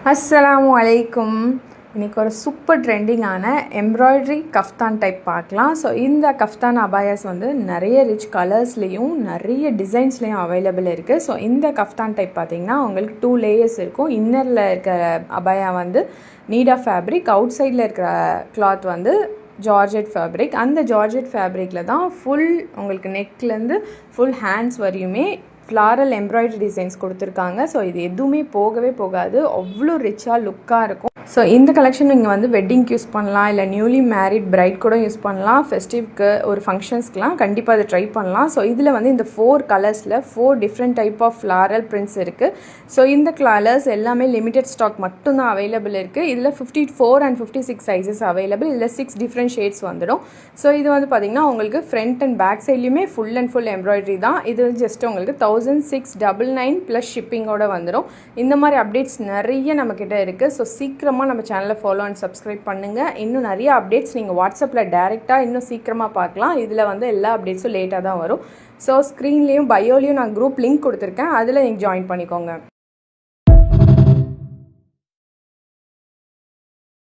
அஸ்ஸலாமு அலைக்கும். இன்றைக்கி ஒரு சூப்பர் ட்ரெண்டிங்கான எம்ப்ராய்டரி கஃப்தான் டைப் பார்க்கலாம். ஸோ இந்த கஃப்தான் அபாயாஸ் வந்து நிறைய ரிச் கலர்ஸ்லேயும் நிறைய டிசைன்ஸ்லேயும் அவைலபிள் இருக்குது. ஸோ இந்த கஃப்தான் டைப் பார்த்திங்கன்னா உங்களுக்கு 2 லேயர்ஸ் இருக்கும். இன்னரில் இருக்கிற அபாயா வந்து நீடா ஃபேப்ரிக், அவுட் சைடில் இருக்கிற கிளாத் வந்து ஜார்ஜெட் ஃபேப்ரிக். அந்த ஜார்ஜெட் ஃபேப்ரிக்கில் தான் ஃபுல் உங்களுக்கு நெக்லேருந்து ஃபுல் ஹேண்ட்ஸ் வரையுமே ஃப்ளாரல் எம்ப்ராய்டரி டிசைன்ஸ் கொடுத்துருக்காங்க. ஸோ இது எதுவுமே போகவே போகாது, அவ்வளோ ரிச்சாக லுக்காக இருக்கும். ஸோ இந்த கலெக்ஷன் நீங்கள் வந்து வெட்டிங்க்கு யூஸ் பண்ணலாம், இல்லை நியூலி மேரிட் பிரைட் கூட யூஸ் பண்ணலாம். ஃபெஸ்டிவ்க்கு ஒரு ஃபங்க்ஷன்ஸ்க்கெலாம் கண்டிப்பாக அதை ட்ரை பண்ணலாம். ஸோ இதில் வந்து இந்த 4 கலர்ஸில் 4 different type of floral prints இருக்குது. ஸோ இந்த கலர்ஸ் எல்லாமே லிமிடெட் ஸ்டாக் மட்டும்தான் அவைலபிள் இருக்குது. இதில் 54 and 56 சைஸஸ் அவைலபிள். இதில் 6 டிஃப்ரெண்ட் ஷேட்ஸ் வந்துடும். ஸோ இது வந்து பார்த்திங்கன்னா உங்களுக்கு ஃப்ரண்ட் அண்ட் பேக் சைட்லேயுமே ஃபுல் அண்ட் ஃபுல் எம்ப்ராய்டரி தான். இது ஜஸ்ட் உங்களுக்கு 1699 ப்ளஸ் ஷிப்பிங்கோடு வந்துடும். இந்த மாதிரி அப்டேட்ஸ் நிறைய நம்மக்கிட்ட இருக்குது. ஸோ சீக்கிரமாக நம்ம சேனலை ஃபாலோ அண்ட் சப்ஸ்கிரைப் பண்ணுங்கள். இன்னும் நிறைய அப்டேட்ஸ் நீங்கள் வாட்ஸ்அப்பில் டேரெக்டாக இன்னும் சீக்கிரமாக பார்க்கலாம். இதில் வந்து எல்லா அப்டேட்ஸும் லேட்டாக தான் வரும். ஸோ ஸ்க்ரீன்லேயும் பயோலையும் நான் குரூப் லிங்க் கொடுத்துருக்கேன், அதில் நீங்கள் ஜாயின் பண்ணிக்கோங்க.